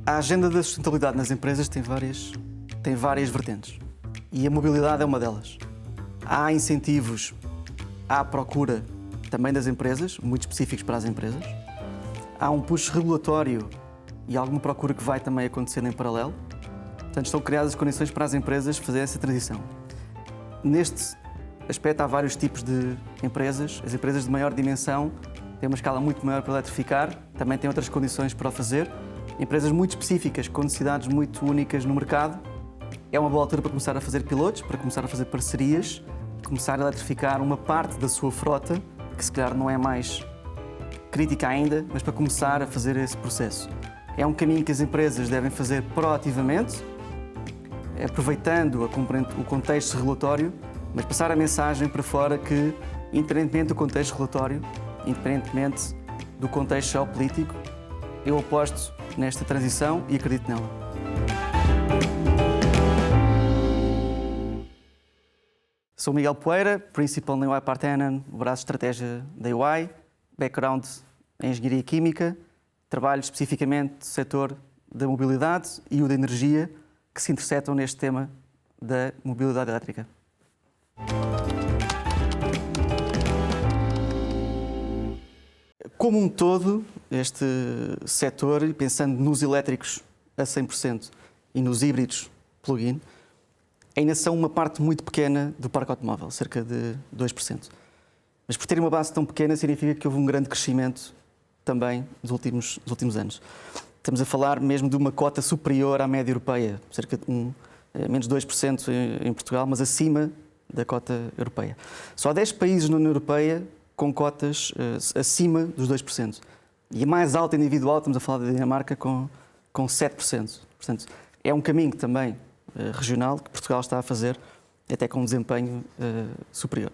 A agenda da sustentabilidade nas empresas tem várias vertentes e a mobilidade é uma delas. Há incentivos à procura também das empresas, muito específicos para as empresas. Há um push regulatório e alguma procura que vai também acontecendo em paralelo. Portanto, estão criadas as condições para as empresas fazerem essa transição. Neste aspecto, há vários tipos de empresas. As empresas de maior dimensão têm uma escala muito maior para eletrificar, também têm outras condições para o fazer. Empresas muito específicas, com necessidades muito únicas no mercado, é uma boa altura para começar a fazer pilotos, para começar a fazer parcerias, começar a eletrificar uma parte da sua frota, que se calhar não é mais crítica ainda, mas para começar a fazer esse processo. É um caminho que as empresas devem fazer proativamente, aproveitando o contexto regulatório, mas passar a mensagem para fora que, independentemente do contexto regulatório, independentemente do contexto geopolítico, eu aposto nesta transição e acredito nela. Sou Miguel Poeira, Principal na UI Parthenon, o braço de estratégia da UI, background em Engenharia Química, trabalho especificamente no setor da mobilidade e o da energia, que se intersetam neste tema da mobilidade elétrica. Como um todo, este setor, pensando nos elétricos a 100% e nos híbridos plug-in, ainda são uma parte muito pequena do parque automóvel, cerca de 2%. Mas por ter uma base tão pequena, significa que houve um grande crescimento também nos últimos anos. Estamos a falar mesmo de uma cota superior à média europeia, cerca de menos 2% em Portugal, mas acima da cota europeia. Só há 10 países na União Europeia com cotas acima dos 2%. E a mais alta individual, estamos a falar da Dinamarca, com 7%. Portanto, é um caminho também regional que Portugal está a fazer, até com um desempenho superior.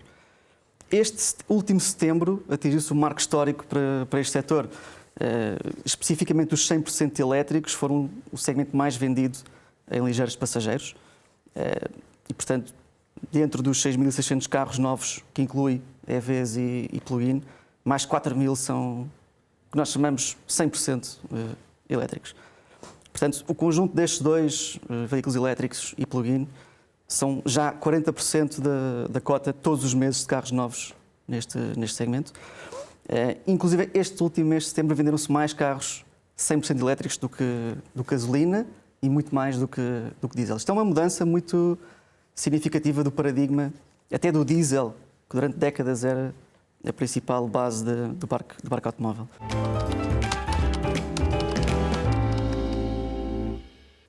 Este último setembro atingiu-se um marco histórico para este setor. Especificamente os 100% elétricos foram o segmento mais vendido em ligeiros passageiros. E, portanto, dentro dos 6.600 carros novos, que inclui EVs e plug-in, mais 4.000 são o que nós chamamos 100% elétricos. Portanto, o conjunto destes dois, veículos elétricos e plug-in, são já 40% da cota todos os meses de carros novos neste segmento. Inclusive, este último mês de setembro venderam-se mais carros 100% elétricos do que gasolina e muito mais do que diesel. Isto é uma mudança muito significativa do paradigma, até do diesel, que durante décadas era a principal base do parque automóvel.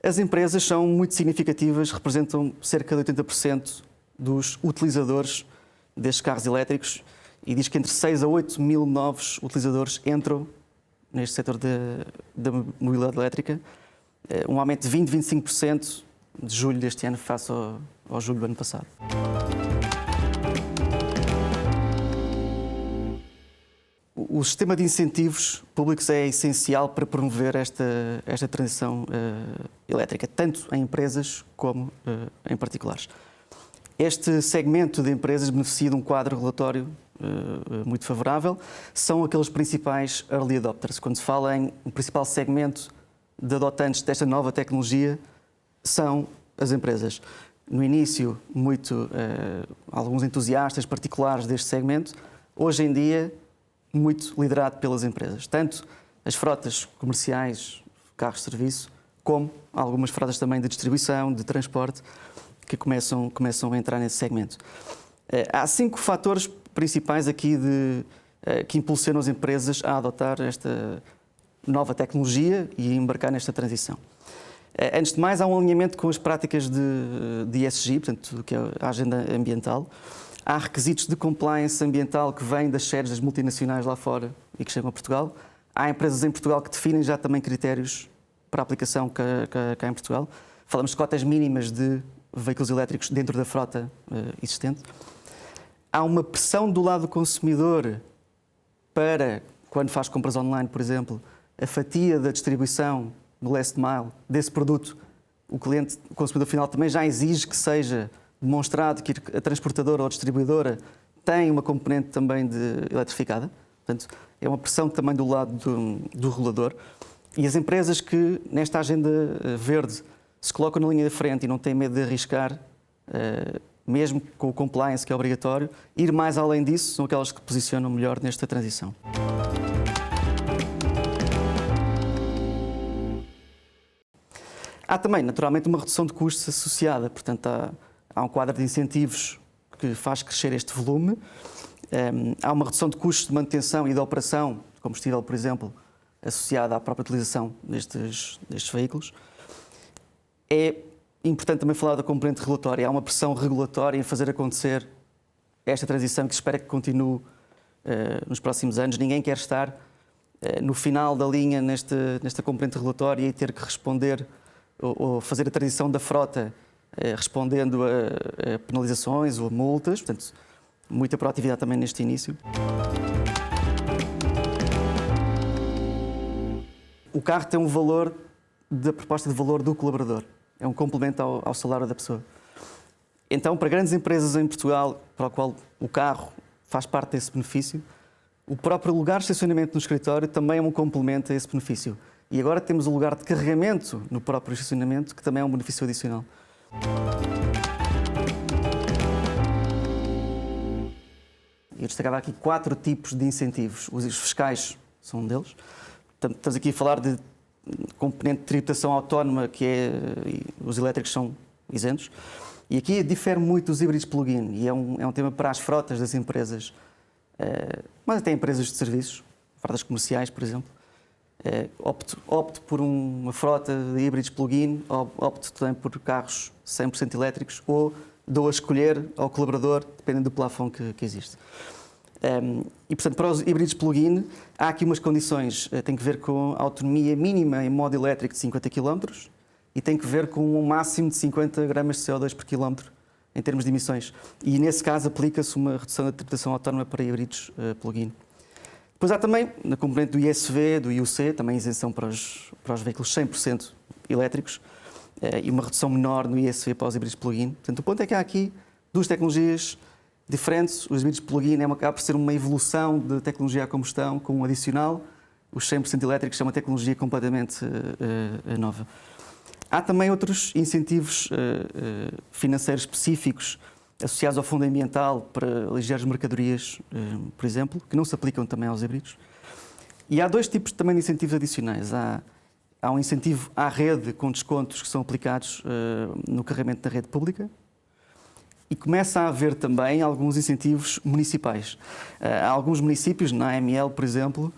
As empresas são muito significativas, representam cerca de 80% dos utilizadores destes carros elétricos e diz que entre 6 a 8 mil novos utilizadores entram neste setor da mobilidade elétrica, um aumento de 20-25% de julho deste ano face ao julho do ano passado. O sistema de incentivos públicos é essencial para promover esta transição elétrica, tanto em empresas como em particulares. Este segmento de empresas beneficia de um quadro regulatório muito favorável. São aqueles principais early adopters. Quando se fala em um principal segmento de adotantes desta nova tecnologia, são as empresas. No início, alguns entusiastas particulares deste segmento, hoje em dia, muito liderado pelas empresas. Tanto as frotas comerciais, carros de serviço, como algumas frotas também de distribuição, de transporte, que começam a entrar nesse segmento. Há 5 fatores principais aqui que impulsionam as empresas a adotar esta nova tecnologia e a embarcar nesta transição. Antes de mais, há um alinhamento com as práticas de ESG, portanto, tudo que é a agenda ambiental. Há requisitos de compliance ambiental que vêm das sedes das multinacionais lá fora e que chegam a Portugal. Há empresas em Portugal que definem já também critérios para aplicação cá em Portugal. Falamos de cotas mínimas de veículos elétricos dentro da frota existente. Há uma pressão do lado do consumidor para, quando faz compras online, por exemplo, a fatia da distribuição no last mile desse produto, o consumidor final também já exige que seja demonstrado que a transportadora ou a distribuidora tem uma componente também eletrificada. Portanto, é uma pressão também do lado do regulador. E as empresas que, nesta agenda verde, se colocam na linha da frente e não têm medo de arriscar, mesmo com o compliance, que é obrigatório, ir mais além disso, são aquelas que posicionam melhor nesta transição. Há também, naturalmente, uma redução de custos associada. Portanto, há um quadro de incentivos que faz crescer este volume. Há uma redução de custos de manutenção e de operação de combustível, por exemplo, associada à própria utilização destes veículos. É importante também falar da componente regulatória. Há uma pressão regulatória em fazer acontecer esta transição que se espera que continue nos próximos anos. Ninguém quer estar no final da linha nesta componente regulatória e ter que responder ou fazer a transição da frota respondendo a penalizações ou a multas. Portanto, muita proatividade também neste início. O carro tem um valor da proposta de valor do colaborador. É um complemento ao salário da pessoa. Então, para grandes empresas em Portugal, para o qual o carro faz parte desse benefício, o próprio lugar de estacionamento no escritório também é um complemento a esse benefício. E agora temos o lugar de carregamento no próprio estacionamento, que também é um benefício adicional. Eu destacava aqui 4 tipos de incentivos. Os fiscais são um deles. Portanto, estamos aqui a falar de componente de tributação autónoma, que os elétricos são isentos. E aqui difere muito dos híbridos plug-in, e é um tema para as frotas das empresas, mas até empresas de serviços, frotas comerciais, por exemplo. Opto por uma frota de híbridos plug-in, opto também por carros 100% elétricos, ou dou a escolher ao colaborador, dependendo do plafond que existe. E, portanto, para os híbridos plug-in, há aqui umas condições. Tem que ver com a autonomia mínima em modo elétrico de 50 km e tem que ver com um máximo de 50 gramas de CO2 por quilómetro em termos de emissões. E, nesse caso, aplica-se uma redução da tributação autónoma para híbridos plug-in. Depois há também, na componente do ISV, do IUC, também isenção para os veículos 100% elétricos e uma redução menor no ISV para os híbridos plug-in. Portanto, o ponto é que há aqui 2 tecnologias diferentes. Os híbridos plug-in acaba por ser uma evolução de tecnologia a combustão com um adicional. Os 100% elétricos são uma tecnologia completamente nova. Há também outros incentivos financeiros específicos associados ao fundo ambiental para ligeiras mercadorias, por exemplo, que não se aplicam também aos híbridos. E há 2 tipos também de incentivos adicionais. Há um incentivo à rede com descontos que são aplicados no carregamento da rede pública e começa a haver também alguns incentivos municipais. Há alguns municípios, na AML, por exemplo,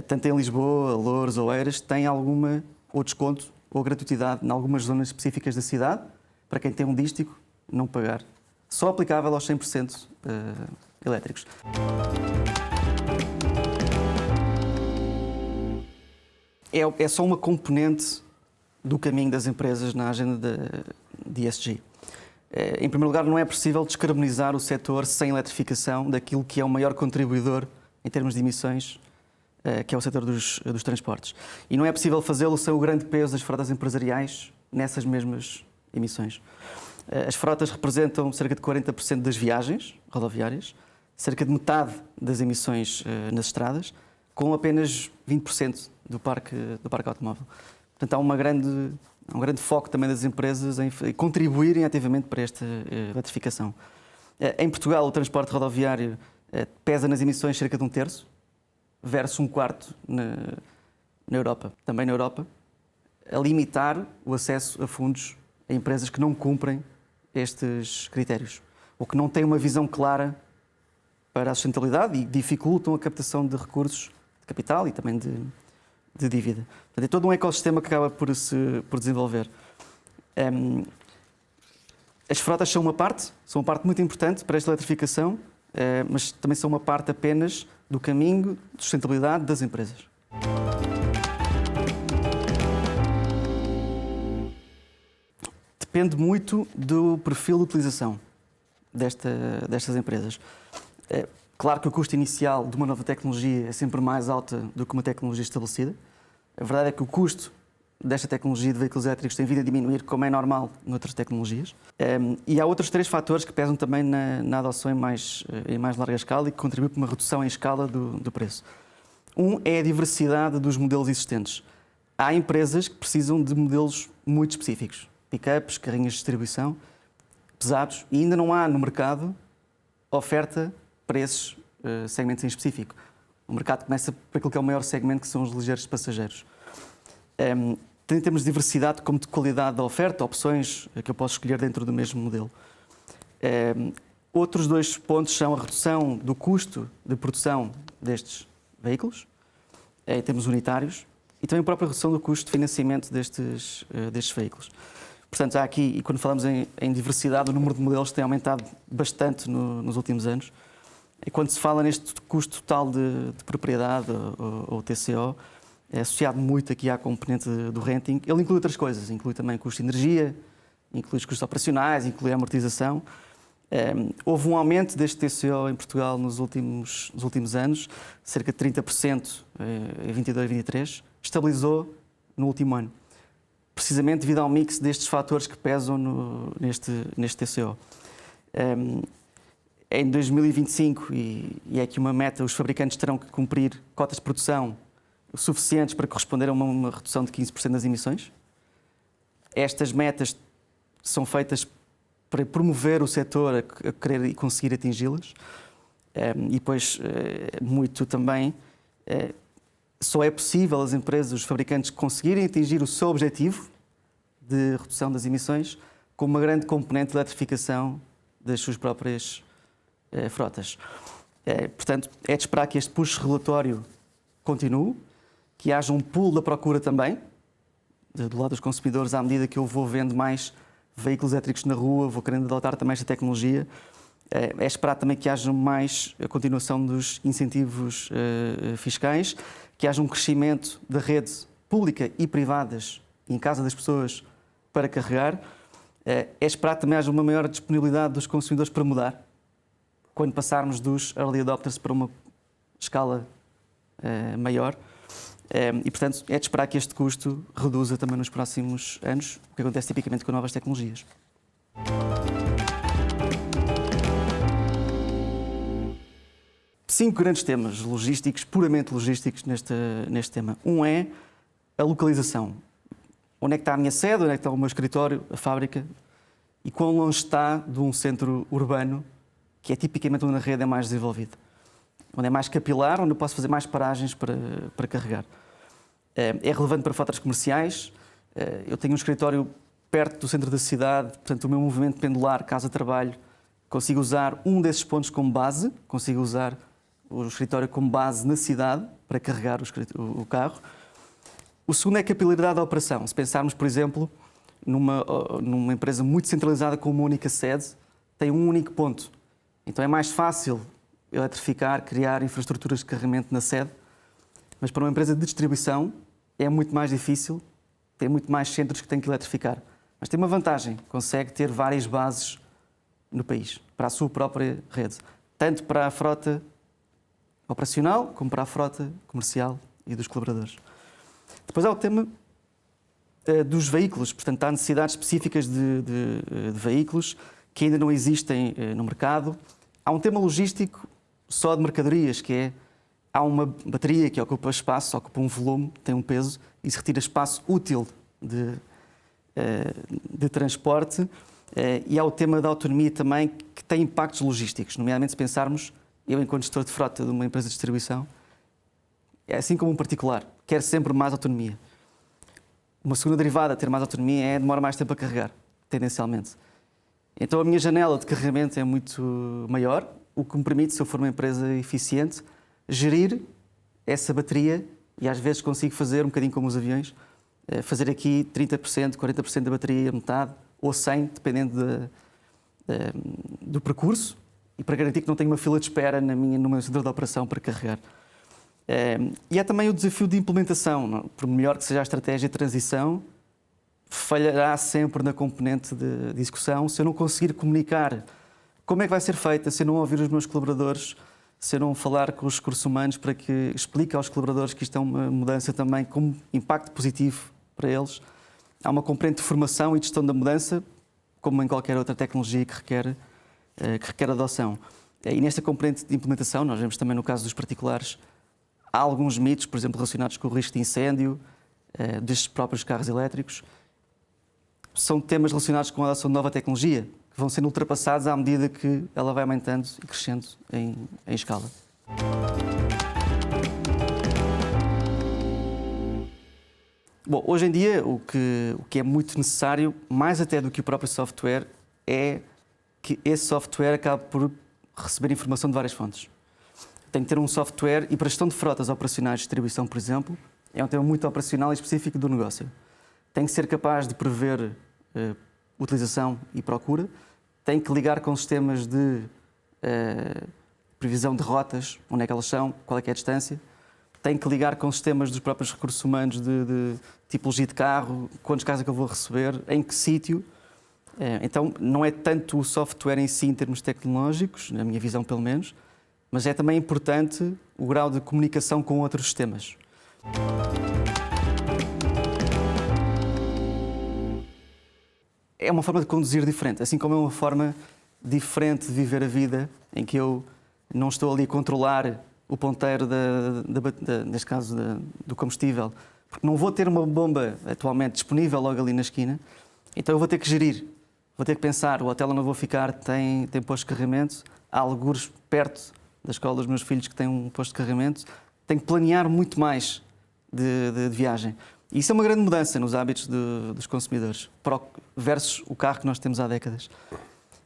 tanto em Lisboa, Loures ou Eiras, têm alguma ou desconto ou gratuitidade em algumas zonas específicas da cidade, para quem tem um dístico, não pagar. Só aplicável aos 100% elétricos. É só uma componente do caminho das empresas na agenda de ESG. Em primeiro lugar, não é possível descarbonizar o setor sem eletrificação daquilo que é o maior contribuidor em termos de emissões, que é o setor dos transportes. E não é possível fazê-lo sem o grande peso das frotas empresariais nessas mesmas emissões. As frotas representam cerca de 40% das viagens rodoviárias, cerca de metade das emissões nas estradas, com apenas 20% do parque automóvel. Portanto, há um grande foco também das empresas em contribuírem ativamente para esta eletrificação. Em Portugal, o transporte rodoviário pesa nas emissões cerca de 1/3, versus 1/4 na Europa. Também na Europa, a limitar o acesso a fundos a empresas que não cumprem estes critérios, ou que não têm uma visão clara para a sustentabilidade e dificultam a captação de recursos de capital e também de dívida. Portanto, é todo um ecossistema que acaba por desenvolver. As frotas são uma parte muito importante para esta eletrificação, mas também são uma parte apenas do caminho de sustentabilidade das empresas. Depende muito do perfil de utilização destas empresas. Claro que o custo inicial de uma nova tecnologia é sempre mais alta do que uma tecnologia estabelecida. A verdade é que o custo desta tecnologia de veículos elétricos tem vindo a diminuir, como é normal noutras tecnologias. E há outros 3 fatores que pesam também na adoção em mais larga escala e que contribuem para uma redução em escala do preço. Um é a diversidade dos modelos existentes. há empresas que precisam de modelos muito específicos. Pick-ups, carrinhas de distribuição, pesados, e ainda não há no mercado oferta para esses segmentos em específico. O mercado começa por aquilo que é o maior segmento, que são os ligeiros passageiros. Tanto em termos de diversidade como de qualidade da oferta, opções que eu posso escolher dentro do mesmo modelo. Outros dois pontos são a redução do custo de produção destes veículos, em termos unitários, e também a própria redução do custo de financiamento destes veículos. Portanto, há aqui, e quando falamos em diversidade, o número de modelos tem aumentado bastante nos últimos anos. E quando se fala neste custo total de propriedade, ou TCO, é associado muito aqui à componente do renting. Ele inclui outras coisas, inclui também custo de energia, inclui os custos operacionais, inclui a amortização. Houve um aumento deste TCO em Portugal nos últimos anos, cerca de 30% em 22 e 23, estabilizou no último ano, precisamente devido ao mix destes fatores que pesam neste TCO. Em 2025, e é aqui uma meta, os fabricantes terão que cumprir cotas de produção suficientes para corresponder a uma redução de 15% das emissões. Estas metas são feitas para promover o setor a querer e conseguir atingi-las. E depois, muito também, só é possível as empresas, os fabricantes, conseguirem atingir o seu objetivo de redução das emissões com uma grande componente de eletrificação das suas próprias frotas. Portanto, é de esperar que este push regulatório continue, que haja um pulo da procura também, do lado dos consumidores, à medida que eu vou vendo mais veículos elétricos na rua, vou querendo adotar também esta tecnologia. É esperar também que haja mais a continuação dos incentivos fiscais, que haja um crescimento da rede pública e privadas em casa das pessoas para carregar. É esperar também haja uma maior disponibilidade dos consumidores para mudar, quando passarmos dos early adopters para uma escala maior. E, portanto, é de esperar que este custo reduza também nos próximos anos, o que acontece tipicamente com novas tecnologias. 5 grandes temas logísticos, puramente logísticos, neste tema. Um é a localização. Onde é que está a minha sede, onde é que está o meu escritório, a fábrica, e quão longe está de um centro urbano, que é tipicamente onde a rede é mais desenvolvida. Onde é mais capilar, onde eu posso fazer mais paragens para carregar. É relevante para frotas comerciais. Eu tenho um escritório perto do centro da cidade, portanto, o meu movimento pendular, casa-trabalho, consigo usar um desses pontos como base, consigo usar o escritório como base na cidade para carregar o carro. O segundo é a capilaridade da operação. Se pensarmos, por exemplo, numa empresa muito centralizada com uma única sede, tem um único ponto. Então é mais fácil eletrificar, criar infraestruturas de carregamento na sede, mas para uma empresa de distribuição é muito mais difícil, tem muito mais centros que tem que eletrificar. Mas tem uma vantagem, consegue ter várias bases no país, para a sua própria rede, tanto para a frota operacional como para a frota comercial e dos colaboradores. Depois há o tema dos veículos, portanto há necessidades específicas de veículos que ainda não existem no mercado. Há um tema logístico só de mercadorias, que é, há uma bateria que ocupa espaço, ocupa um volume, tem um peso e se retira espaço útil de transporte. E há o tema da autonomia também, que tem impactos logísticos, nomeadamente se pensarmos, eu enquanto gestor de frota de uma empresa de distribuição, é assim como um particular, quer sempre mais autonomia. Uma segunda derivada, ter mais autonomia, é demorar mais tempo a carregar, tendencialmente. Então a minha janela de carregamento é muito maior, o que me permite, se eu for uma empresa eficiente, gerir essa bateria e às vezes consigo fazer, um bocadinho como os aviões, fazer aqui 30%, 40% da bateria, metade, ou 100%, dependendo do percurso, e para garantir que não tenho uma fila de espera no meu centro de operação para carregar. E há também o desafio de implementação. Não? Por melhor que seja a estratégia de transição, falhará sempre na componente de execução se eu não conseguir comunicar como é que vai ser feita, se eu não ouvir os meus colaboradores, se eu não falar com os recursos humanos para que explique aos colaboradores que isto é uma mudança também com impacto positivo para eles. Há uma componente de formação e gestão da mudança, como em qualquer outra tecnologia que requer adoção. E nesta componente de implementação, nós vemos também no caso dos particulares, há alguns mitos, por exemplo, relacionados com o risco de incêndio, destes próprios carros elétricos. São temas relacionados com a adoção de nova tecnologia, que vão sendo ultrapassados à medida que ela vai aumentando e crescendo em escala. Bom, hoje em dia, o que é muito necessário, mais até do que o próprio software, é que esse software acabe por receber informação de várias fontes. Tem que ter um software, e para a gestão de frotas operacionais de distribuição, por exemplo, é um tema muito operacional e específico do negócio. Tem que ser capaz de prever utilização e procura, tem que ligar com sistemas de previsão de rotas, onde é que elas são, qual é que é a distância, tem que ligar com sistemas dos próprios recursos humanos de tipologia de carro, quantos carros é que eu vou receber, em que sítio. Então, não é tanto o software em si, em termos tecnológicos, na minha visão pelo menos, mas é também importante o grau de comunicação com outros sistemas. É uma forma de conduzir diferente, assim como é uma forma diferente de viver a vida, em que eu não estou ali a controlar o ponteiro, neste caso, do combustível, porque não vou ter uma bomba atualmente disponível logo ali na esquina, então eu vou ter que gerir, vou ter que pensar, o hotel onde eu vou ficar tem posto de carregamento, há algures perto da escola dos meus filhos que têm um posto de carregamento, tenho que planear muito mais de viagem. E isso é uma grande mudança nos hábitos dos consumidores, versus o carro que nós temos há décadas.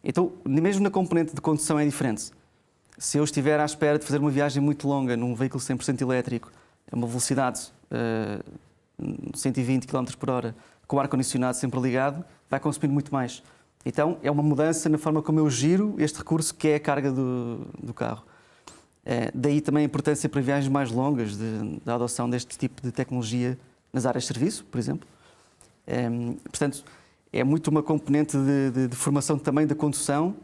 Então, mesmo na componente de condução é diferente. Se eu estiver à espera de fazer uma viagem muito longa num veículo 100% elétrico, a uma velocidade 120 km por hora, com o ar-condicionado sempre ligado, vai consumir muito mais. Então, é uma mudança na forma como eu giro este recurso que é a carga do carro. Daí também a importância para viagens mais longas da adoção deste tipo de tecnologia nas áreas de serviço, por exemplo. Portanto, é muito uma componente de formação também da condução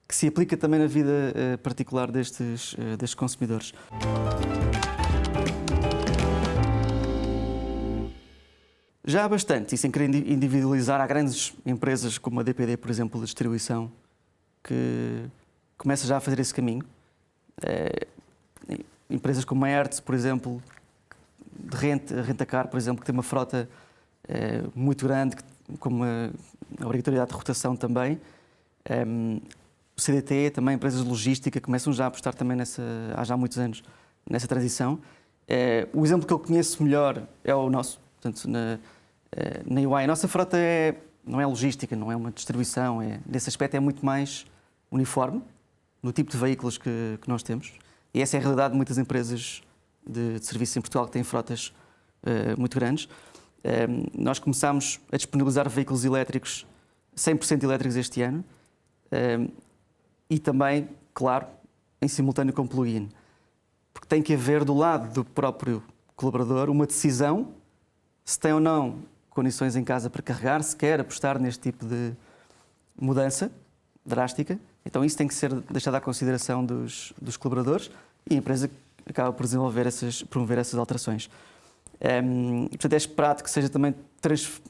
que se aplica também na vida particular destes consumidores. Já há bastante, e sem querer individualizar, há grandes empresas como a DPD, por exemplo, de distribuição, que começam já a fazer esse caminho. Empresas como a Hertz, por exemplo, de rentacar, por exemplo, que tem uma frota muito grande, com uma obrigatoriedade de rotação também. O CDT, também empresas de logística, começam já a apostar também há já muitos anos nessa transição. O exemplo que eu conheço melhor é o nosso. Portanto, na UI, a nossa frota não é logística, não é uma distribuição, nesse aspecto é muito mais uniforme no tipo de veículos que nós temos. E essa é a realidade de muitas empresas de serviços em Portugal que têm frotas muito grandes. Nós começámos a disponibilizar veículos elétricos, 100% elétricos este ano, e também, claro, em simultâneo com plug-in. Porque tem que haver do lado do próprio colaborador uma decisão se tem ou não condições em casa para carregar, se quer apostar neste tipo de mudança drástica. Então isso tem que ser deixado à consideração dos colaboradores e a empresa acaba por promover essas alterações. Portanto, é esperado que seja também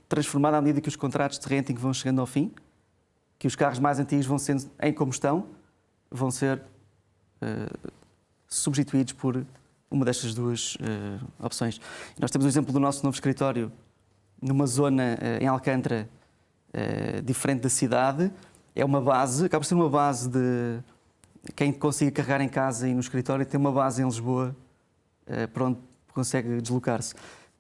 transformado à medida que os contratos de renting vão chegando ao fim, que os carros mais antigos vão sendo em combustão, vão ser substituídos por uma destas duas opções. Nós temos o exemplo do nosso novo escritório numa zona em Alcântara diferente da cidade. É uma base, acaba por ser uma base de quem consiga carregar em casa e no escritório, tem uma base em Lisboa para onde consegue deslocar-se.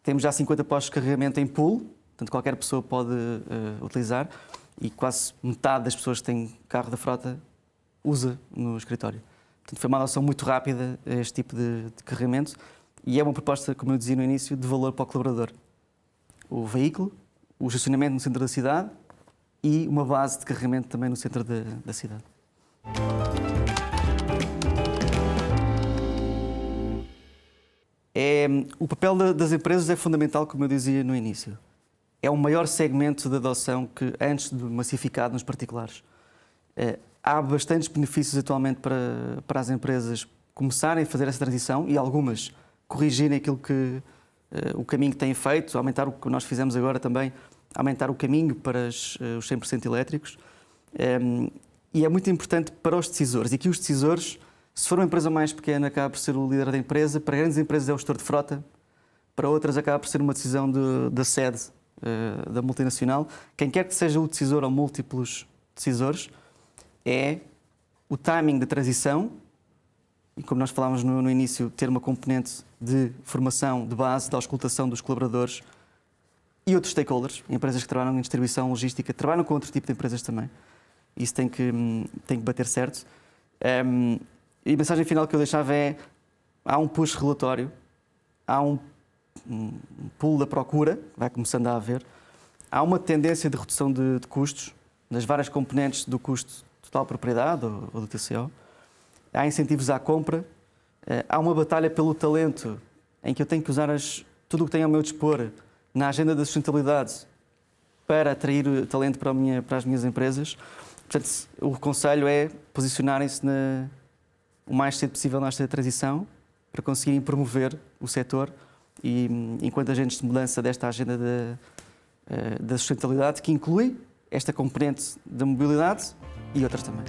Temos já 50 postos de carregamento em pool, portanto qualquer pessoa pode utilizar, e quase metade das pessoas que têm carro da frota usa no escritório. Portanto, foi uma adoção muito rápida a este tipo de carregamento e é uma proposta, como eu dizia no início, de valor para o colaborador. O veículo, o estacionamento no centro da cidade e uma base de carregamento também no centro da cidade. O papel das empresas é fundamental, como eu dizia no início. É o maior segmento de adoção que antes de massificado nos particulares. Há bastantes benefícios atualmente para as empresas começarem a fazer essa transição e algumas corrigirem aquilo o caminho que têm feito, aumentar o que nós fizemos agora também, aumentar o caminho para os 100% elétricos. E é muito importante para os decisores. E aqui os decisores, se for uma empresa mais pequena, acaba por ser o líder da empresa. Para grandes empresas é o gestor de frota. para outras acaba por ser uma decisão da sede da multinacional. Quem quer que seja o decisor ou múltiplos decisores, é o timing da transição e, como nós falámos no início, ter uma componente de formação de base, de auscultação dos colaboradores e outros stakeholders, empresas que trabalham em distribuição, logística, trabalham com outro tipo de empresas também. Isso tem que bater certo. E a mensagem final que eu deixava é: há um push regulatório, há um pulo da procura, vai começando a haver, há uma tendência de redução de custos, das várias componentes do custo total propriedade ou do TCO, há incentivos à compra, há uma batalha pelo talento, em que eu tenho que usar tudo o que tenho ao meu dispor na agenda da sustentabilidade para atrair talento para as minhas empresas. Portanto, o conselho é posicionarem-se o mais cedo possível nesta transição para conseguirem promover o setor e, enquanto agentes de mudança desta agenda da sustentabilidade, que inclui esta componente da mobilidade e outras também.